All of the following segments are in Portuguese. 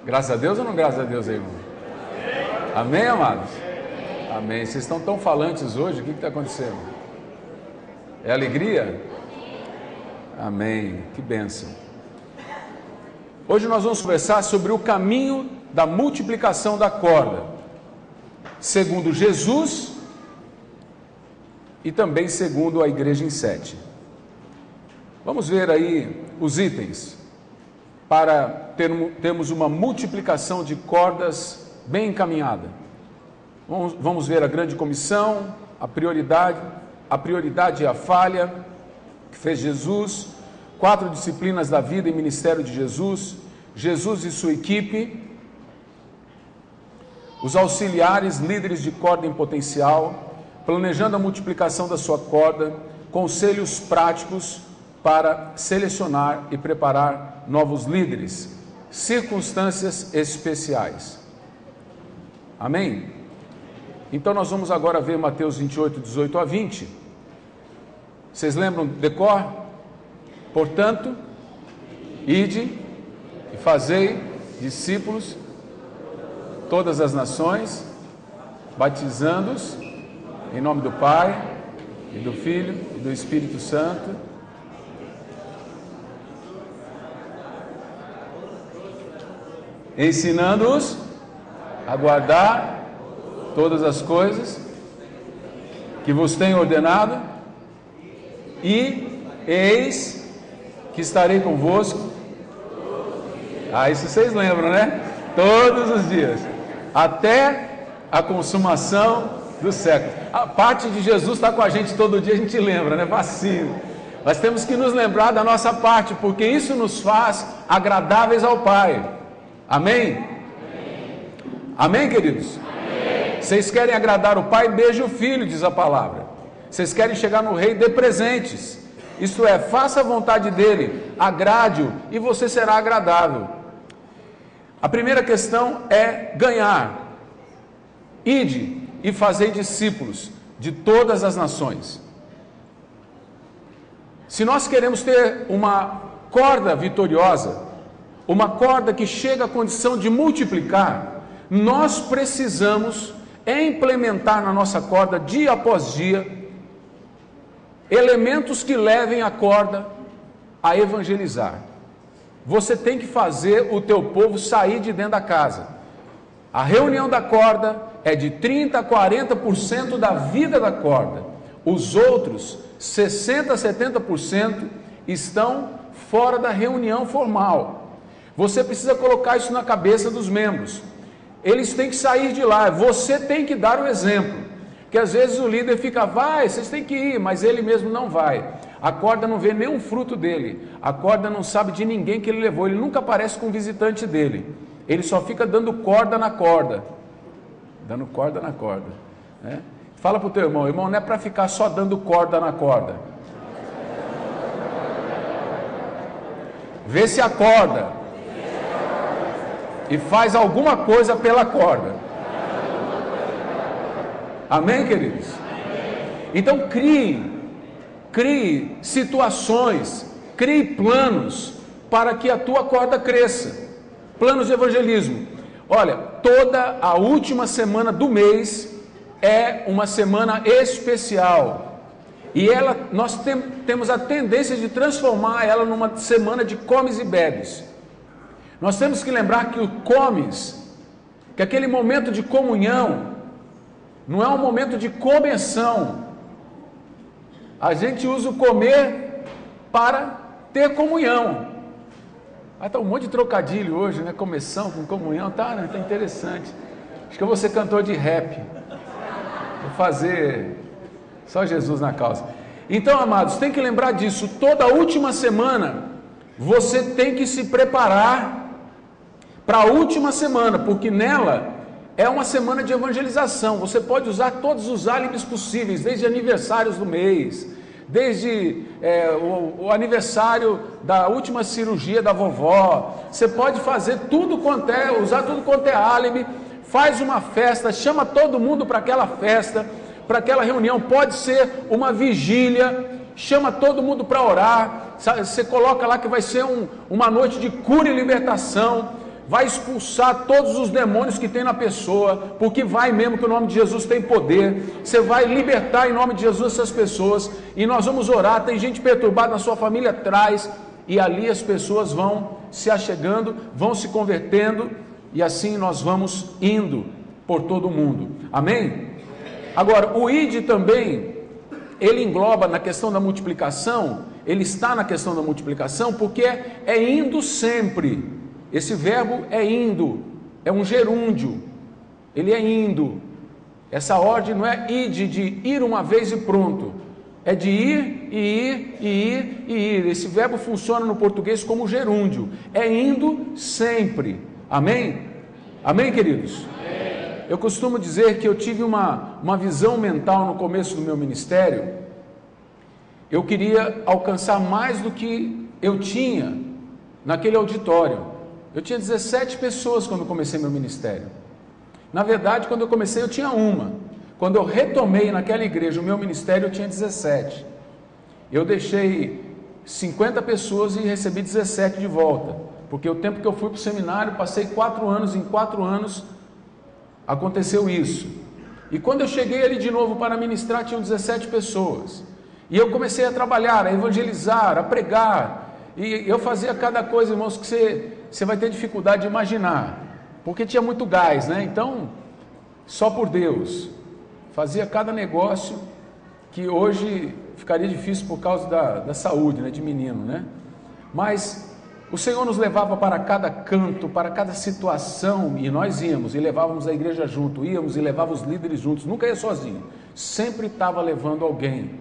Graças a Deus ou não graças a Deus aí, irmão? Amém, amados? Amém. Vocês estão tão falantes hoje, o que está acontecendo? É alegria? Amém. Que bênção. Hoje nós vamos conversar sobre o caminho da multiplicação da corda, segundo Jesus e também segundo a igreja em Sete. Vamos ver aí os itens para termos uma multiplicação de cordas bem encaminhada. Vamos ver a grande comissão, a prioridade e a falha que fez Jesus, 4 disciplinas da vida e ministério de Jesus, Jesus e sua equipe, os auxiliares, líderes de corda em potencial, planejando a multiplicação da sua corda, conselhos práticos para selecionar e preparar novos líderes, circunstâncias especiais. Amém? Então nós vamos agora ver Mateus 28, 18 a 20. Vocês lembram do decor? Portanto, ide e fazei discípulos todas as nações, batizando-os em nome do Pai, e do Filho, e do Espírito Santo, ensinando-os a guardar todas as coisas que vos tenho ordenado, e eis que estarei convosco. Isso vocês lembram, né? Todos os dias, até a consumação do século. A parte de Jesus está com a gente todo dia, a gente lembra, né? Vacilo. Nós temos que nos lembrar da nossa parte, porque isso nos faz agradáveis ao Pai. Amém? Amém, queridos? Amém. Vocês querem agradar o Pai? Beije o Filho, diz a palavra. Vocês querem chegar no Rei? Dê presentes. Isto é, faça a vontade dele, agrade-o e você será agradável. A primeira questão é ganhar. Ide e fazei discípulos de todas as nações. Se nós queremos ter uma corda vitoriosa, uma corda que chega à condição de multiplicar, nós precisamos implementar na nossa corda, dia após dia, elementos que levem a corda a evangelizar. Você tem que fazer o teu povo sair de dentro da casa. A reunião da corda é de 30% a 40% da vida da corda. Os outros 60% a 70% estão fora da reunião formal. Você precisa colocar isso na cabeça dos membros. Eles têm que sair de lá, você tem que dar o exemplo. Porque às vezes o líder fica, vai, vocês têm que ir, mas ele mesmo não vai. A corda não vê nenhum fruto dele, a corda não sabe de ninguém que ele levou, ele nunca aparece com um visitante dele. Ele só fica dando corda na corda. Dando corda na corda, né? Fala para o teu irmão, não é para ficar só dando corda na corda. Vê se acorda e faz alguma coisa pela corda. Amém, queridos? Então crie situações, crie planos para que a tua corda cresça. Planos de evangelismo. Olha, toda a última semana do mês é uma semana especial. E nós temos a tendência de transformar ela numa semana de comes e bebes. Nós temos que lembrar que o comes, que aquele momento de comunhão, não é um momento de começão. A gente usa o comer para ter comunhão. Está um monte de trocadilho hoje, né? Começão com comunhão, tá interessante. Acho que eu vou ser cantor de rap. Vou fazer só Jesus na causa. Então, amados, tem que lembrar disso. Toda última semana você tem que se preparar para a última semana, porque nela é uma semana de evangelização. Você pode usar todos os álibis possíveis, desde aniversários do mês, desde o aniversário da última cirurgia da vovó. Você pode fazer tudo quanto é, usar tudo quanto é álibi. Faz uma festa, chama todo mundo para aquela festa, para aquela reunião. Pode ser uma vigília, chama todo mundo para orar. Você coloca lá que vai ser uma noite de cura e libertação. vai expulsar todos os demônios que tem na pessoa, porque vai mesmo que o nome de Jesus tem poder. Você vai libertar em nome de Jesus essas pessoas, e nós vamos orar. Tem gente perturbada na sua família atrás, e ali as pessoas vão se achegando, vão se convertendo, e assim nós vamos indo por todo o mundo. Amém? Agora, o ide também, ele engloba na questão da multiplicação, ele está na questão da multiplicação, porque é indo sempre. Esse verbo é indo, é um gerúndio, ele é indo. Essa ordem não é ide, de ir uma vez e pronto, é de ir, e ir, e ir, e ir. Esse verbo funciona no português como gerúndio, é indo sempre. Amém? Amém, queridos? Amém. Eu costumo dizer que eu tive uma visão mental no começo do meu ministério. Eu queria alcançar mais do que eu tinha naquele auditório. Eu tinha 17 pessoas quando comecei meu ministério. Na verdade, quando eu comecei eu tinha uma. Quando eu retomei naquela igreja o meu ministério, eu tinha 17. Eu deixei 50 pessoas e recebi 17 de volta. Porque o tempo que eu fui para o seminário, passei 4 anos, em 4 anos aconteceu isso. E quando eu cheguei ali de novo para ministrar, tinham 17 pessoas. E eu comecei a trabalhar, a evangelizar, a pregar, e eu fazia cada coisa, irmãos, que você vai ter dificuldade de imaginar, porque tinha muito gás, né? Então, só por Deus, fazia cada negócio que hoje ficaria difícil por causa da saúde, né, de menino, né? Mas o Senhor nos levava para cada canto, para cada situação, e nós íamos e levávamos a igreja junto, íamos e levávamos os líderes juntos, nunca ia sozinho, sempre estava levando alguém,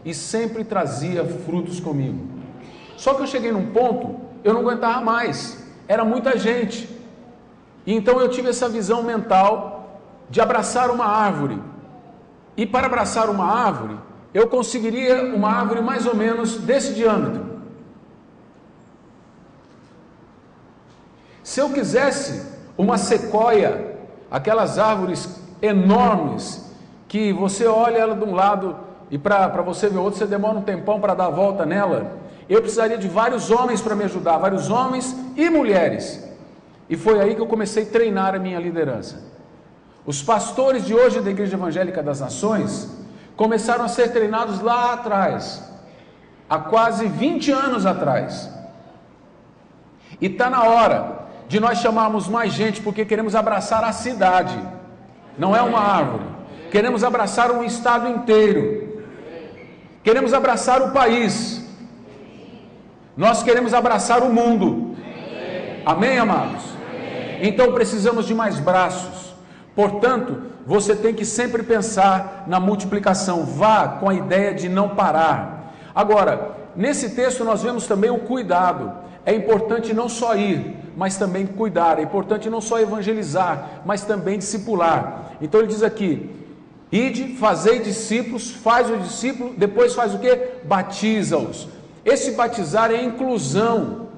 e sempre trazia frutos comigo. Só que eu cheguei num ponto, eu não aguentava mais, era muita gente, e então eu tive essa visão mental de abraçar uma árvore, e para abraçar uma árvore, eu conseguiria uma árvore mais ou menos desse diâmetro. Se eu quisesse uma sequoia, aquelas árvores enormes, que você olha ela de um lado e para você ver o outro, você demora um tempão para dar a volta nela, eu precisaria de vários homens para me ajudar, vários homens e mulheres. E foi aí que eu comecei a treinar a minha liderança. Os pastores de hoje da Igreja Evangélica das Nações começaram a ser treinados lá atrás, há quase 20 anos atrás. E está na hora de nós chamarmos mais gente, porque queremos abraçar a cidade, não é uma árvore. Queremos abraçar um estado inteiro, queremos abraçar o país, nós queremos abraçar o mundo. Amém, amados? Então precisamos de mais braços. Portanto, você tem que sempre pensar na multiplicação, vá com a ideia de não parar. Agora, nesse texto nós vemos também o cuidado. É importante não só ir, mas também cuidar. É importante não só evangelizar, mas também discipular. Então ele diz aqui: ide, fazei discípulos, faz o discípulo, depois faz o quê? Batiza-os. Esse batizar é a inclusão,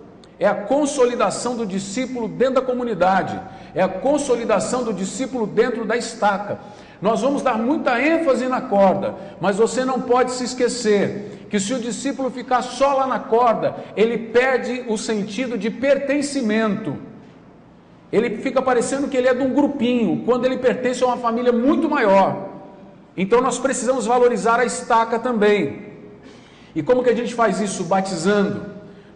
é a consolidação do discípulo dentro da comunidade, é a consolidação do discípulo dentro da estaca. Nós vamos dar muita ênfase na corda, mas você não pode se esquecer que se o discípulo ficar só lá na corda, ele perde o sentido de pertencimento. Ele fica parecendo que ele é de um grupinho, quando ele pertence a uma família muito maior. Então nós precisamos valorizar a estaca também. E como que a gente faz isso? Batizando.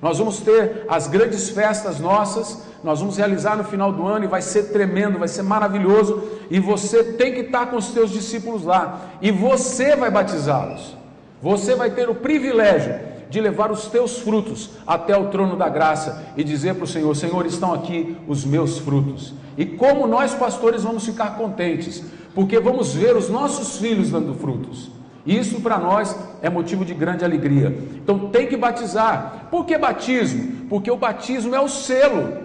Nós vamos ter as grandes festas nossas, nós vamos realizar no final do ano e vai ser tremendo, vai ser maravilhoso, e você tem que estar com os seus discípulos lá, e você vai batizá-los. Você vai ter o privilégio de levar os teus frutos até o trono da graça e dizer para o Senhor: Senhor, estão aqui os meus frutos. E como nós pastores vamos ficar contentes, porque vamos ver os nossos filhos dando frutos. Isso para nós é motivo de grande alegria. Então tem que batizar. Por que batismo? Porque o batismo é o selo,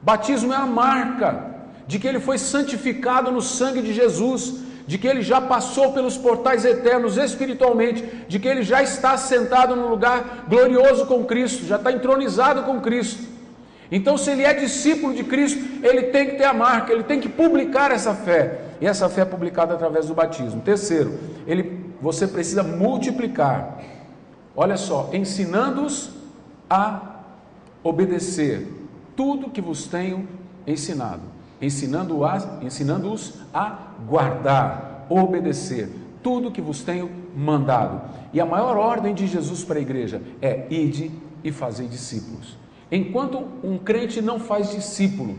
batismo é a marca de que ele foi santificado no sangue de Jesus, de que ele já passou pelos portais eternos espiritualmente, de que ele já está sentado no lugar glorioso com Cristo, já está entronizado com Cristo. Então, se ele é discípulo de Cristo, ele tem que ter a marca, ele tem que publicar essa fé, e essa fé é publicada através do batismo. Terceiro, você precisa multiplicar, olha só, ensinando-os a obedecer. tudo que vos tenho ensinado, ensinando-os a guardar, obedecer, tudo que vos tenho mandado. E a maior ordem de Jesus para a igreja é: ide e fazei discípulos. Enquanto um crente não faz discípulo,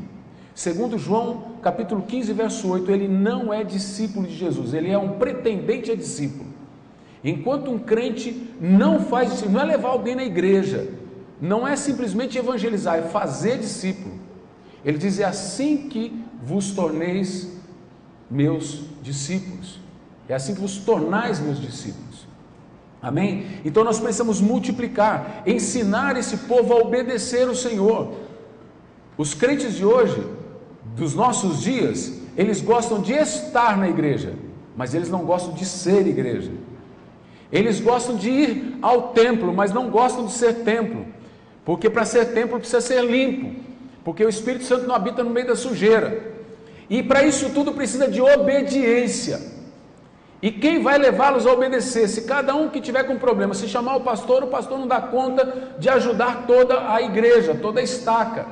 segundo João capítulo 15, verso 8, ele não é discípulo de Jesus, ele é um pretendente a discípulo. Enquanto um crente não faz discípulo, não é levar alguém na igreja, não é simplesmente evangelizar, é fazer discípulo. Ele diz: é assim que vos torneis meus discípulos, é assim que vos tornais meus discípulos. Amém? Então nós precisamos multiplicar, ensinar esse povo a obedecer o Senhor. Os crentes de hoje, dos nossos dias, eles gostam de estar na igreja, mas eles não gostam de ser igreja. Eles gostam de ir ao templo, mas não gostam de ser templo, porque para ser templo precisa ser limpo, porque o Espírito Santo não habita no meio da sujeira, e para isso tudo precisa de obediência. E quem vai levá-los a obedecer? Se cada um que tiver com problema, se chamar o pastor não dá conta de ajudar toda a igreja, toda a estaca.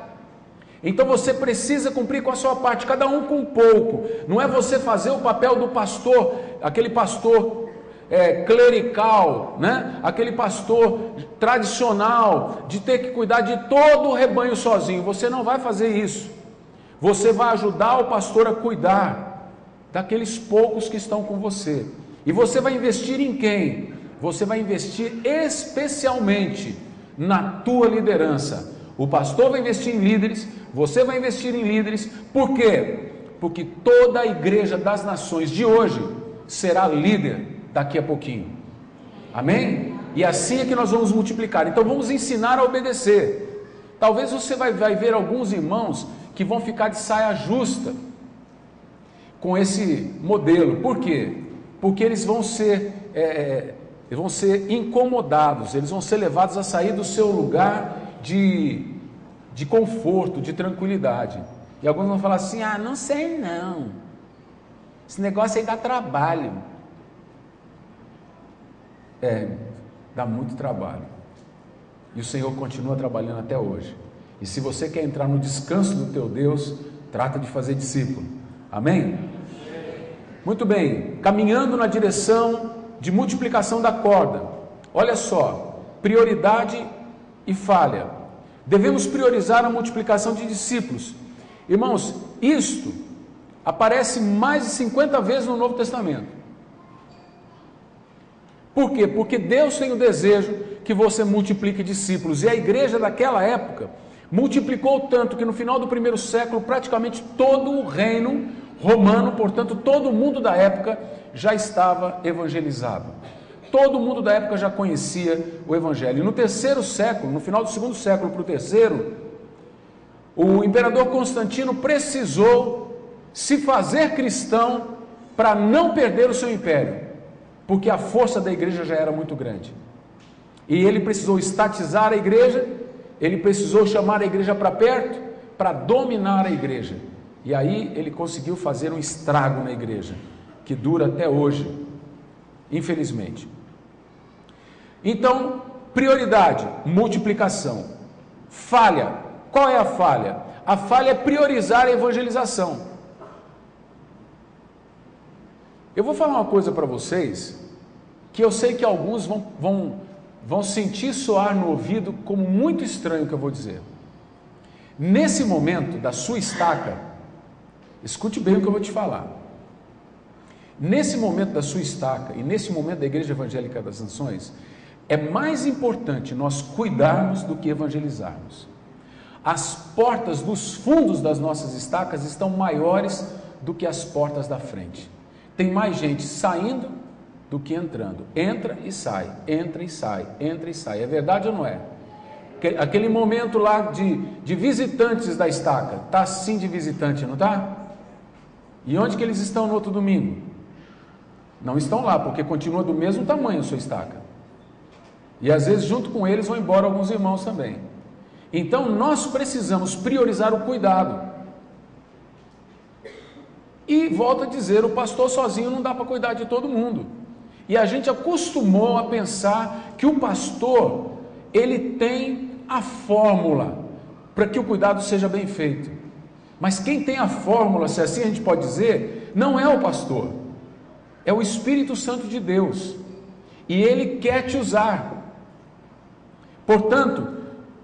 Então você precisa cumprir com a sua parte, cada um com um pouco. Não é você fazer o papel do pastor, aquele pastor clerical, né? Aquele pastor tradicional, de ter que cuidar de todo o rebanho sozinho. Você não vai fazer isso. Você vai ajudar o pastor a cuidar daqueles poucos que estão com você. E você vai investir em quem? Você vai investir especialmente na tua liderança. O pastor vai investir em líderes, você vai investir em líderes. Por quê? Porque toda a igreja das nações de hoje será líder daqui a pouquinho. Amém? E assim é que nós vamos multiplicar. Então vamos ensinar a obedecer. Talvez você vai ver alguns irmãos que vão ficar de saia justa com esse modelo. Por quê? Porque eles vão ser incomodados, eles vão ser levados a sair do seu lugar de conforto, de tranquilidade. E alguns vão falar assim: ah, não sei não, esse negócio aí dá trabalho. Dá muito trabalho, e o Senhor continua trabalhando até hoje. E se você quer entrar no descanso do teu Deus, trata de fazer discípulo. Amém? Muito bem, caminhando na direção de multiplicação da corda. Olha só, prioridade e falha. Devemos priorizar a multiplicação de discípulos. Irmãos, isto aparece mais de 50 vezes no Novo Testamento. Por quê? Porque Deus tem o desejo que você multiplique discípulos. E a igreja daquela época multiplicou tanto que no final do primeiro século praticamente todo o reino romano, portanto todo o mundo da época já estava evangelizado. Todo mundo da época já conhecia o evangelho. E no terceiro século, no final do segundo século para o terceiro, o imperador Constantino precisou se fazer cristão para não perder o seu império, porque a força da igreja já era muito grande. E ele precisou estatizar a igreja, ele precisou chamar a igreja para perto, para dominar a igreja. E aí ele conseguiu fazer um estrago na igreja, que dura até hoje, infelizmente. Então, prioridade, multiplicação. Falha, qual é a falha? A falha é priorizar a evangelização. Eu vou falar uma coisa para vocês, que eu sei que alguns vão sentir soar no ouvido como muito estranho o que eu vou dizer. Nesse momento da sua estaca, escute bem o que eu vou te falar. Nesse momento da sua estaca e nesse momento da Igreja Evangélica das Nações, é mais importante nós cuidarmos do que evangelizarmos. As portas dos fundos das nossas estacas estão maiores do que as portas da frente. Tem mais gente saindo do que entrando. Entra e sai, entra e sai, entra e sai. É verdade ou não é? Aquele momento lá de visitantes da estaca, está assim de visitante, não está? E onde que eles estão no outro domingo? Não estão lá, porque continua do mesmo tamanho a sua estaca. E às vezes junto com eles vão embora alguns irmãos também. Então nós precisamos priorizar o cuidado. E volto a dizer, o pastor sozinho não dá para cuidar de todo mundo. E a gente acostumou a pensar que o pastor, ele tem a fórmula para que o cuidado seja bem feito. Mas quem tem a fórmula, se assim a gente pode dizer, não é o pastor, é o Espírito Santo de Deus, e ele quer te usar. Portanto,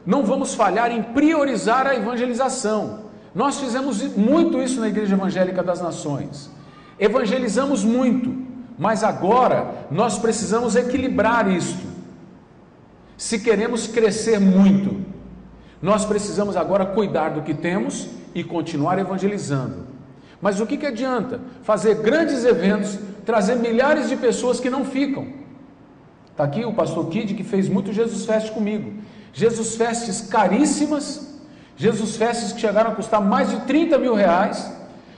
não vamos falhar em priorizar a evangelização. Nós fizemos muito isso na Igreja Evangélica das Nações, evangelizamos muito, mas agora nós precisamos equilibrar isto. Se queremos crescer muito, nós precisamos agora cuidar do que temos e continuar evangelizando. Mas o que adianta fazer grandes eventos, trazer milhares de pessoas que não ficam? Está aqui o pastor Kid, que fez muito Jesus Fest comigo. Jesus Festes caríssimas, Jesus Festes que chegaram a custar mais de 30 mil reais,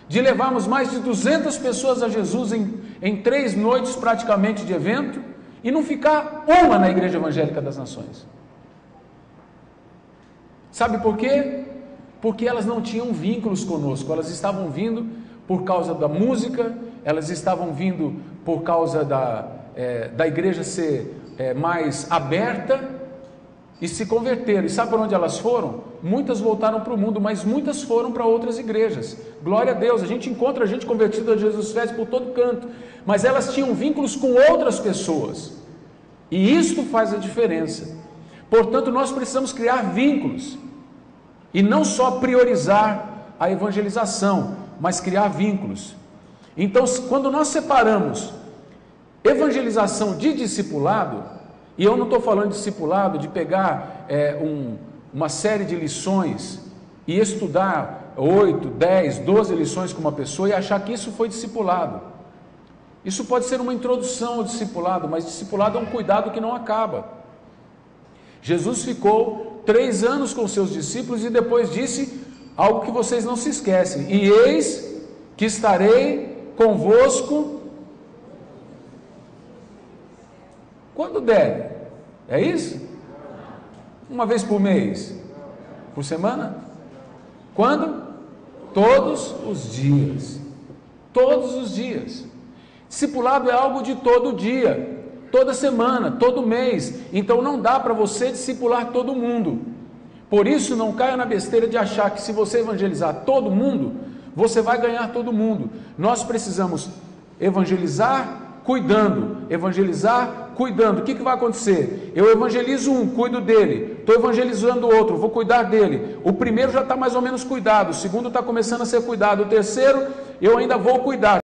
de levarmos mais de 200 pessoas a Jesus em 3 noites praticamente de evento, e não ficar uma na Igreja Evangélica das Nações. Sabe por quê? Porque elas não tinham vínculos conosco, elas estavam vindo por causa da música, elas estavam vindo por causa da igreja ser mais aberta, e se converteram. E sabe para onde elas foram? Muitas voltaram para o mundo, mas muitas foram para outras igrejas. Glória a Deus, a gente encontra gente convertida a Jesus Fest por todo canto, mas elas tinham vínculos com outras pessoas, e isto faz a diferença. Portanto, nós precisamos criar vínculos, e não só priorizar a evangelização, mas criar vínculos. Então, quando nós separamos evangelização de discipulado, e eu não estou falando de discipulado, de pegar uma série de lições e estudar 8, 10, 12 lições com uma pessoa e achar que isso foi discipulado. Isso pode ser uma introdução ao discipulado, mas discipulado é um cuidado que não acaba. Jesus ficou 3 anos com seus discípulos e depois disse algo que vocês não se esquecem: e eis que estarei convosco quando der. É isso? Uma vez por mês? Por semana? Quando? Todos os dias. Todos os dias. Discipulado é algo de todo dia, toda semana, todo mês. Então não dá para você discipular todo mundo. Por isso não caia na besteira de achar que se você evangelizar todo mundo, você vai ganhar todo mundo. Nós precisamos evangelizar cuidando, evangelizar cuidando. O que vai acontecer? Eu evangelizo um, cuido dele, estou evangelizando outro, vou cuidar dele. O primeiro já está mais ou menos cuidado, o segundo está começando a ser cuidado, o terceiro eu ainda vou cuidar.